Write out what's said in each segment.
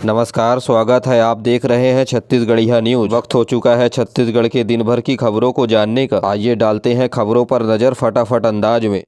नमस्कार, स्वागत है। आप देख रहे हैं छत्तीसगढ़िया न्यूज। वक्त हो चुका है छत्तीसगढ़ के दिन भर की खबरों को जानने का। आइए डालते हैं खबरों पर नजर फटाफट अंदाज में।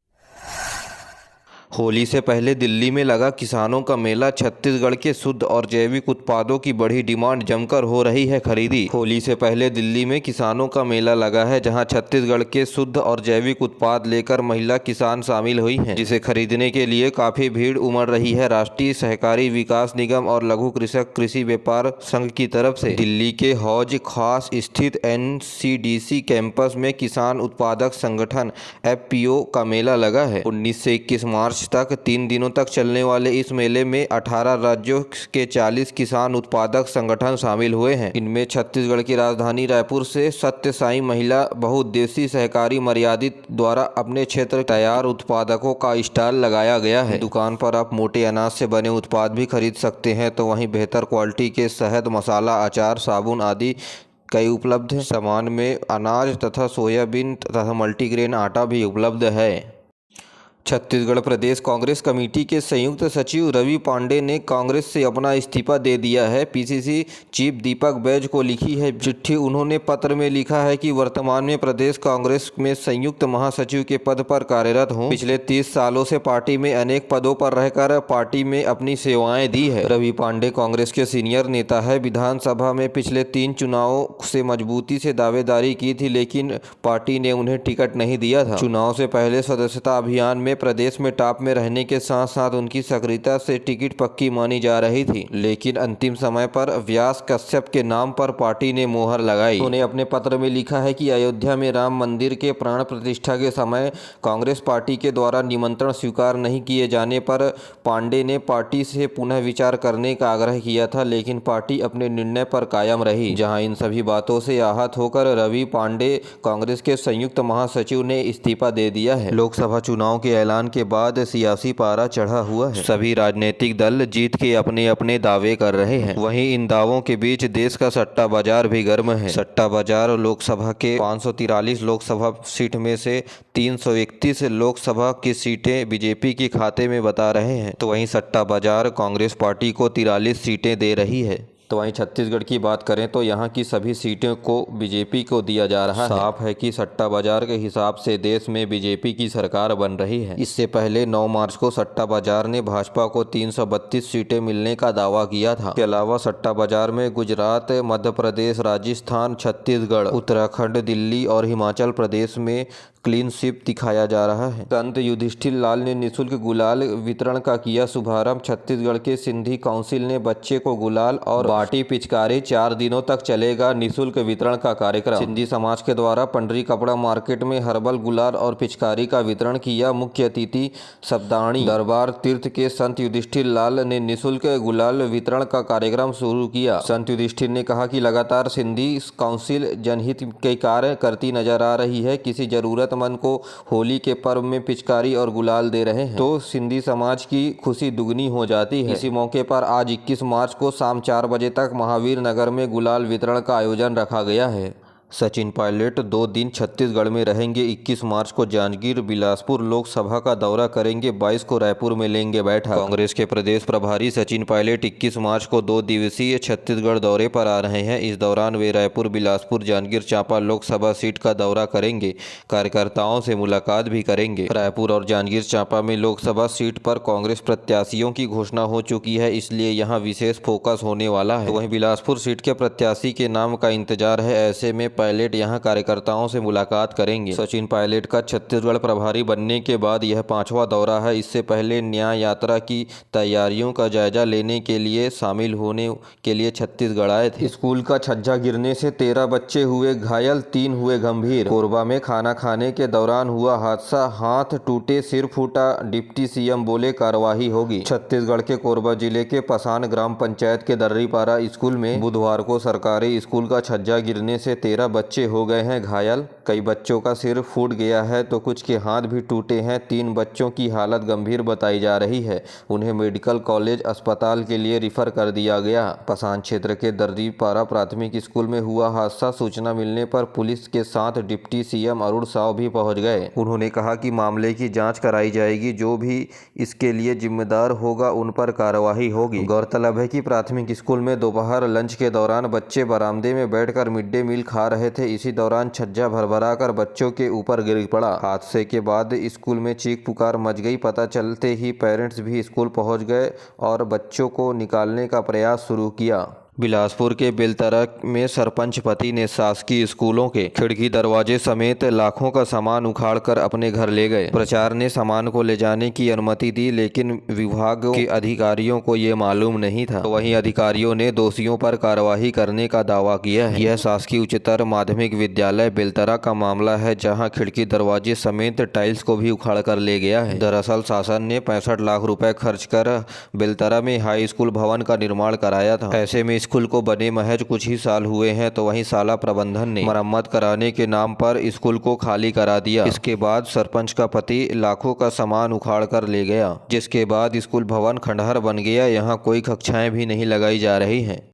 होली से पहले दिल्ली में लगा किसानों का मेला। छत्तीसगढ़ के शुद्ध और जैविक उत्पादों की बड़ी डिमांड, जमकर हो रही है खरीदी। होली से पहले दिल्ली में किसानों का मेला लगा है, जहां छत्तीसगढ़ के शुद्ध और जैविक उत्पाद लेकर महिला किसान शामिल हुई हैं, जिसे खरीदने के लिए काफी भीड़ उमड़ रही है। राष्ट्रीय सहकारी विकास निगम और लघु कृषक कृषि व्यापार संघ की तरफ से दिल्ली के हौज खास स्थित NCDC कैंपस में किसान उत्पादक संगठन FPO का मेला लगा है। 19 से 21 मार्च तक 3 दिनों तक चलने वाले इस मेले में 18 राज्यों के 40 किसान उत्पादक संगठन शामिल हुए हैं। इनमें छत्तीसगढ़ की राजधानी रायपुर से सत्य साई महिला बहुउद्देशीय सहकारी मर्यादित द्वारा अपने क्षेत्र तैयार उत्पादकों का स्टॉल लगाया गया है। दुकान पर आप मोटे अनाज से बने उत्पाद भी खरीद सकते हैं, तो वहीं बेहतर क्वालिटी के शहद, मसाला, अचार, साबुन आदि कई उपलब्ध है। सामान में अनाज तथा सोयाबीन तथा मल्टीग्रेन आटा भी उपलब्ध है। छत्तीसगढ़ प्रदेश कांग्रेस कमेटी के संयुक्त सचिव रवि पांडे ने कांग्रेस से अपना इस्तीफा दे दिया है। PCC चीफ दीपक बैज को लिखी है चिट्ठी। उन्होंने पत्र में लिखा है कि वर्तमान में प्रदेश कांग्रेस में संयुक्त महासचिव के पद पर कार्यरत हूं। पिछले 30 सालों से पार्टी में अनेक पदों पर रहकर पार्टी में अपनी सेवाएं दी है। रवि पांडे कांग्रेस के सीनियर नेता है। विधानसभा में पिछले 3 चुनावों से मजबूती से दावेदारी की थी, लेकिन पार्टी ने उन्हें टिकट नहीं दिया था। चुनाव से पहले सदस्यता अभियान में प्रदेश में टॉप में रहने के साथ साथ उनकी सक्रियता से टिकट पक्की मानी जा रही थी, लेकिन अंतिम समय पर व्यास कश्यप के नाम पर पार्टी ने मोहर लगाई। उन्होंने अपने पत्र में लिखा है कि अयोध्या में राम मंदिर के प्राण प्रतिष्ठा के समय कांग्रेस पार्टी के द्वारा निमंत्रण स्वीकार नहीं किए जाने पर पांडे ने पार्टी से पुनः विचार करने का आग्रह किया था, लेकिन पार्टी अपने निर्णय पर कायम रही। जहां इन सभी बातों से आहत होकर रवि पांडे कांग्रेस के संयुक्त महासचिव ने इस्तीफा दे दिया है। लोकसभा चुनाव के ऐलान के बाद सियासी पारा चढ़ा हुआ है। सभी राजनीतिक दल जीत के अपने अपने दावे कर रहे हैं। वहीं इन दावों के बीच देश का सट्टा बाजार भी गर्म है। सट्टा बाजार लोकसभा के 543 लोकसभा सीट में से 331 लोकसभा की सीटें बीजेपी के खाते में बता रहे हैं, तो वहीं सट्टा बाजार कांग्रेस पार्टी को 43 सीटें दे रही है। तो वहीं छत्तीसगढ़ की बात करें तो यहाँ की सभी सीटों को बीजेपी को दिया जा रहा है। साफ है कि सट्टा बाजार के हिसाब से देश में बीजेपी की सरकार बन रही है। इससे पहले 9 मार्च को सट्टा बाजार ने भाजपा को 332 सीटें मिलने का दावा किया था। इसके अलावा सट्टा बाजार में गुजरात, मध्य प्रदेश, राजस्थान, छत्तीसगढ़, उत्तराखंड, दिल्ली और हिमाचल प्रदेश में क्लीन स्वीप दिखाया जा रहा है। संत युधिष्ठिर लाल ने निःशुल्क गुलाल वितरण का किया शुभारंभ। छत्तीसगढ़ के सिंधी काउंसिल ने बच्चे को गुलाल और बाटी पिचकारी। 4 दिनों तक चलेगा निःशुल्क वितरण का कार्यक्रम। सिंधी समाज के द्वारा पंडरी कपड़ा मार्केट में हर्बल गुलाल और पिचकारी का वितरण किया। मुख्य अतिथि सप्ताणी दरबार तीर्थ के संत युधिष्ठिर लाल ने निःशुल्क गुलाल वितरण का कार्यक्रम शुरू किया। संत युधिष्ठिर ने कहा कि लगातार सिंधी काउंसिल जनहित के कार्य करती नजर आ रही है। किसी जरूरतमंद को होली के पर्व में पिचकारी और गुलाल दे रहे हैं तो सिंधी समाज की खुशी दुगनी हो जाती है। इसी मौके पर आज 21 मार्च को शाम 4 बजे तक महावीर नगर में गुलाल वितरण का आयोजन रखा गया है। सचिन पायलट 2 दिन छत्तीसगढ़ में रहेंगे। 21 मार्च को जांजगीर बिलासपुर लोकसभा का दौरा करेंगे। 22 को रायपुर में लेंगे बैठक। कांग्रेस के प्रदेश प्रभारी सचिन पायलट 21 मार्च को 2 दिवसीय छत्तीसगढ़ दौरे पर आ रहे हैं। इस दौरान वे रायपुर, बिलासपुर, जांजगीर चांपा लोकसभा सीट का दौरा करेंगे। कार्यकर्ताओं से मुलाकात भी करेंगे। रायपुर और जांजगीर चांपा में लोकसभा सीट पर कांग्रेस प्रत्याशियों की घोषणा हो चुकी है, इसलिए यहाँ विशेष फोकस होने वाला है। वहीं बिलासपुर सीट के प्रत्याशी के नाम का इंतजार है। ऐसे में पायलट यहां कार्यकर्ताओं से मुलाकात करेंगे। सचिन पायलट का छत्तीसगढ़ प्रभारी बनने के बाद यह 5वां दौरा है। इससे पहले न्याय यात्रा की तैयारियों का जायजा लेने के लिए शामिल होने के लिए छत्तीसगढ़ आए थे। स्कूल का छज्जा गिरने से 13 बच्चे हुए घायल, 3 हुए गंभीर। कोरबा में खाना खाने के दौरान हुआ हादसा, हाथ टूटे, सिर फूटा। डिप्टी CM बोले कार्यवाही होगी। छत्तीसगढ़ के कोरबा जिले के पसान ग्राम पंचायत के दर्रीपारा स्कूल में बुधवार को सरकारी स्कूल का छज्जा गिरने से 13 13 बच्चे हो गए हैं घायल। कई बच्चों का सिर फूट गया है तो कुछ के हाथ भी टूटे हैं। 3 बच्चों की हालत गंभीर बताई जा रही है। उन्हें मेडिकल कॉलेज अस्पताल के लिए रिफर कर दिया गया। पसान क्षेत्र के दर्दीपारा प्राथमिक स्कूल में हुआ हादसा। सूचना मिलने पर पुलिस के साथ डिप्टी सीएम अरुण साव भी पहुंच गए। उन्होंने कहा कि मामले की जांच कराई जाएगी, जो भी इसके लिए जिम्मेदार होगा उन पर कार्रवाई होगी। गौरतलब है कि प्राथमिक स्कूल में दोपहर लंच के दौरान बच्चे बरामदे में बैठकर मिड डे मील खा रहे थे। इसी दौरान छज्जा भरभराकर बच्चों के ऊपर गिर पड़ा। हादसे के बाद स्कूल में चीख पुकार मच गई। पता चलते ही पेरेंट्स भी स्कूल पहुंच गए और बच्चों को निकालने का प्रयास शुरू किया। बिलासपुर के बेलतरा में सरपंच पति ने शासकीय स्कूलों के खिड़की दरवाजे समेत लाखों का सामान उखाड़कर अपने घर ले गए। प्रचार ने सामान को ले जाने की अनुमति दी, लेकिन विभाग के अधिकारियों को ये मालूम नहीं था। तो वहीं अधिकारियों ने दोषियों पर कार्रवाई करने का दावा किया है। यह शासकीय उच्चतर माध्यमिक विद्यालय बेलतरा का मामला है, जहाँ खिड़की दरवाजे समेत टाइल्स को भी उखाड़ कर ले गया है। दरअसल शासन ने 65 लाख रुपए खर्च कर बेलतरा में हाई स्कूल भवन का निर्माण कराया था। ऐसे में स्कूल को बने महज कुछ ही साल हुए हैं, तो वहीं शाला प्रबंधन ने मरम्मत कराने के नाम पर स्कूल को खाली करा दिया। इसके बाद सरपंच का पति लाखों का सामान उखाड़ कर ले गया, जिसके बाद स्कूल भवन खंडहर बन गया। यहाँ कोई कक्षाएं भी नहीं लगाई जा रही हैं।